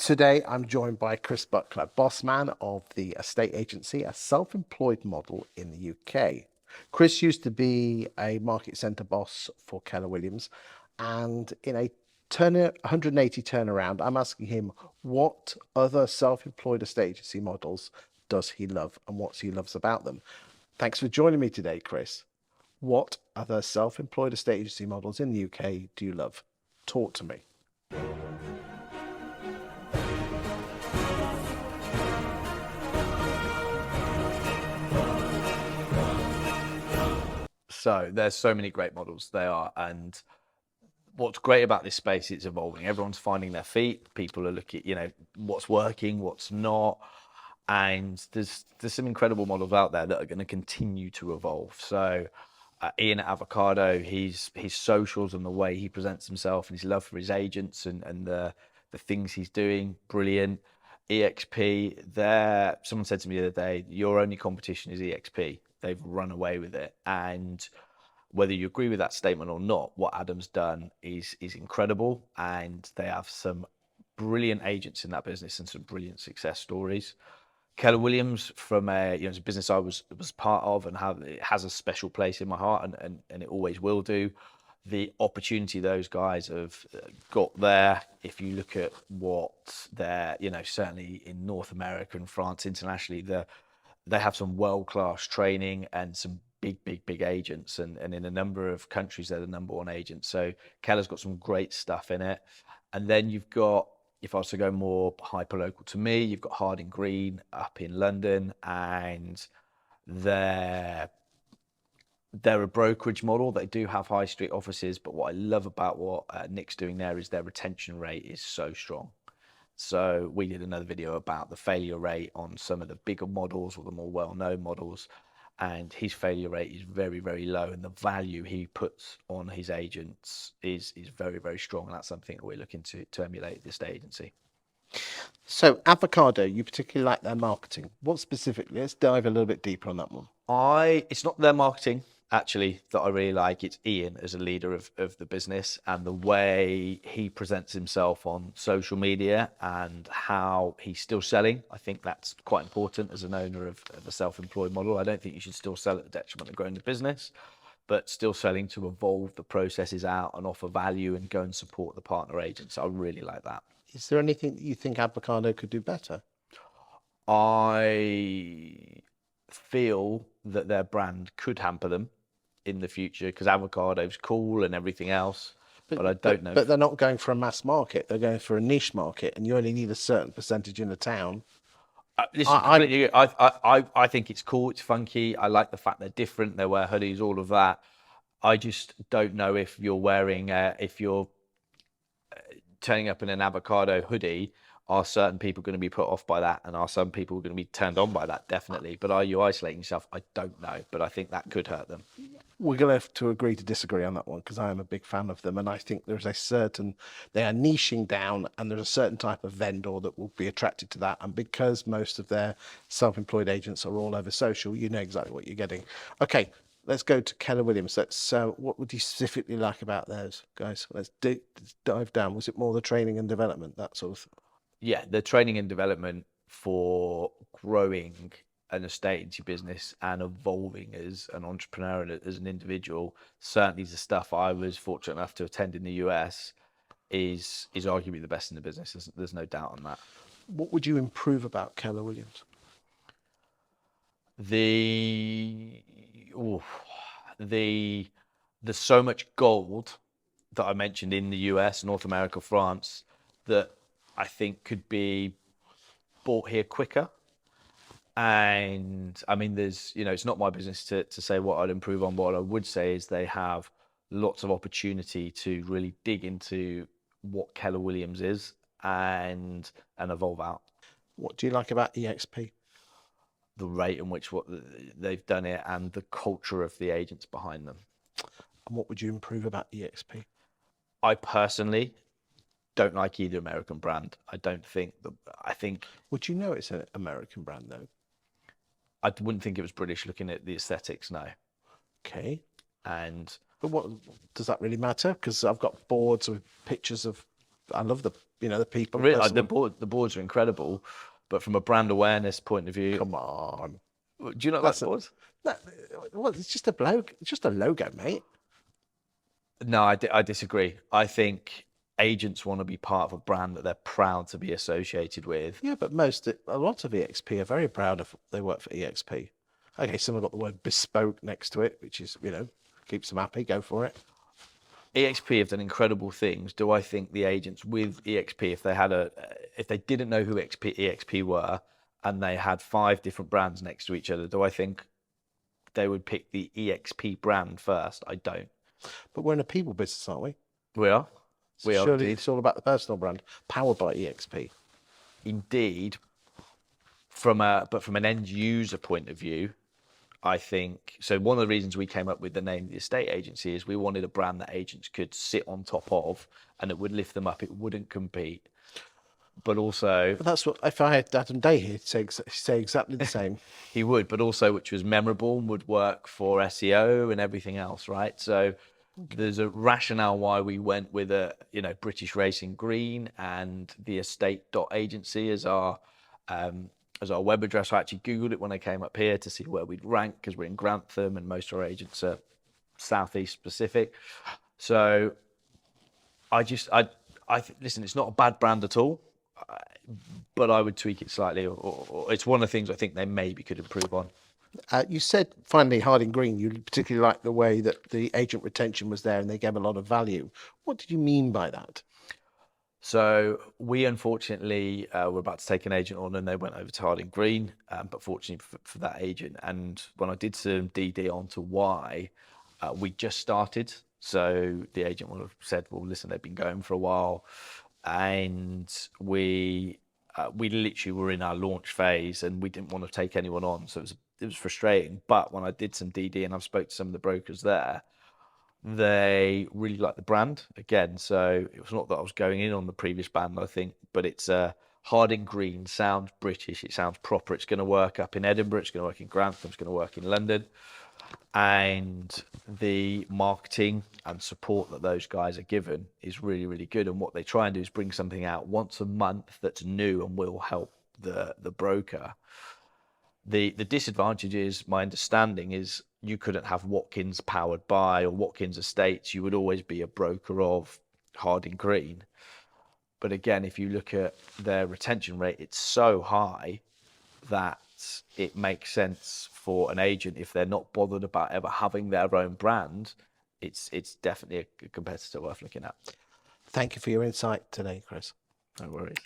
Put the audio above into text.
Today, I'm joined by Chris Butler, boss man of the estate agency, a self-employed model in the UK. Chris used to be a market centre boss for Keller Williams, and in a 180 turnaround, I'm asking him what other self-employed estate agency models does he love and what he loves about them. Thanks for joining me today, Chris. What other self-employed estate agency models in the UK do you love? Talk to me. So there's so many great models they are, and what's great about this space, it's evolving. Everyone's finding their feet. People are looking, what's working, what's not, and there's some incredible models out there that are going to continue to evolve. So Ian at Avocado, his socials and the way he presents himself and his love for his agents and the things he's doing, brilliant. EXP, there. Someone said to me the other day, your only competition is EXP. They've run away with it, and whether you agree with that statement or not, what Adam's done is incredible, and they have some brilliant agents in that business and some brilliant success stories. Keller Williams, from it's a business I was part of, and it has a special place in my heart, and it always will do. The opportunity those guys have got there, if you look at what they're, certainly in North America and France internationally, they have some world-class training and some big agents, and in a number of countries they're the number one agent. So Keller's got some great stuff in it. And then you've got, if I was to go more hyper local to me, you've got Harding Green up in London, and they're a brokerage model. They do have high street offices, but what I love about what Nick's doing there is their retention rate is so strong. So we did another video about the failure rate on some of the bigger models or the more well-known models, and his failure rate is very low, and the value he puts on his agents is very strong, and that's something that we're looking to emulate this agency. So Avocado, you particularly like their marketing. What specifically? Let's dive a little bit deeper on that one. It's not their marketing actually that I really like. It's Ian as a leader of the business, and the way he presents himself on social media and how he's still selling. I think that's quite important as an owner of a self-employed model. I don't think you should still sell at the detriment of growing the business, but still selling to evolve the processes out and offer value and go and support the partner agents. I really like that. Is there anything that you think Avocado could do better? I feel that their brand could hamper them in the future, because Avocado's cool and everything else, but I don't know. But they're not going for a mass market. They're going for a niche market, and you only need a certain percentage in a town. I think it's cool. It's funky. I like the fact they're different. They wear hoodies, all of that. I just don't know if you're turning up in an Avocado hoodie, are certain people going to be put off by that, and are some people going to be turned on by that? Definitely. But are you isolating yourself? I don't know, but I think that could hurt them. We're going to have to agree to disagree on that one, because I am a big fan of them, and I think they are niching down, and there's a certain type of vendor that will be attracted to that. And because most of their self-employed agents are all over social, you know exactly what you're getting. Okay, let's go to Keller Williams. What would you specifically like about those guys? Let's dive down. Was it more the training and development, that sort of? Yeah, the training and development for growing an estate agency business and evolving as an entrepreneur and as an individual, certainly the stuff I was fortunate enough to attend in the US is arguably the best in the business. There's no doubt on that. What would you improve about Keller Williams? There's so much gold that I mentioned in the US, North America, France, that I think could be bought here quicker. And I mean, it's not my business to say what I'd improve on. What I would say is they have lots of opportunity to really dig into what Keller Williams is and evolve out. What do you like about EXP? The rate in which they've done it and the culture of the agents behind them. And what would you improve about EXP? I personally don't like either American brand. I think. Would you know it's an American brand though? I wouldn't think it was British looking at the aesthetics, no. Okay. But what does that really matter? Because I've got boards with pictures of I love the the people. Really, Personally. the boards are incredible, but from a brand awareness point of view, Come on, do you not like that's the boards? that. Well, it's just a logo. It's just a logo, mate. No, I disagree. I think agents want to be part of a brand that they're proud to be associated with. Yeah, but a lot of EXP are very proud of they work for EXP. Okay, some have got the word bespoke next to it, which is keeps them happy. Go for it. EXP have done incredible things. Do I think the agents with EXP, if they didn't know who EXP were, and they had 5 different brands next to each other, do I think they would pick the EXP brand first? I don't. But we're in a people business, aren't we? We are. So We are surely indeed. it's all about the personal brand, powered by EXP. Indeed. But from an end user point of view, I think so. One of the reasons we came up with the name of the estate agency is we wanted a brand that agents could sit on top of, and it would lift them up. It wouldn't compete, but also But that's what if I had Adam Day here, he'd say exactly the same. he would, but also which was memorable and would work for SEO and everything else, right? So there's a rationale why we went with a British Racing Green and the estate.agency as our web address. I actually Googled it when I came up here to see where we'd rank because we're in Grantham and most of our agents are Southeast specific. So listen, it's not a bad brand at all, but I would tweak it slightly, or it's one of the things I think they maybe could improve on. You said finally Harding Green. You particularly liked the way that the agent retention was there, and they gave a lot of value. What did you mean by that? So we unfortunately were about to take an agent on, and they went over to Harding Green. But fortunately for that agent, and when I did some DD onto why, we just started. So the agent would have said, "Well, listen, they've been going for a while," and we literally were in our launch phase, and we didn't want to take anyone on. So it was frustrating. But when I did some DD and I've spoke to some of the brokers there, they really like the brand again. So it was not that I was going in on the previous brand, I think, but it's Harding Green sounds British. It sounds proper. It's going to work up in Edinburgh. It's going to work in Grantham. It's going to work in London. And the marketing and support that those guys are given is really, really good. And what they try and do is bring something out once a month that's new and will help the broker. The disadvantage is, my understanding is, you couldn't have Watkins powered by or Watkins Estates. You would always be a broker of Harding Green. But again, if you look at their retention rate, it's so high that it makes sense for an agent, if they're not bothered about ever having their own brand, it's definitely a competitor worth looking at. Thank you for your insight today, Chris. No worries.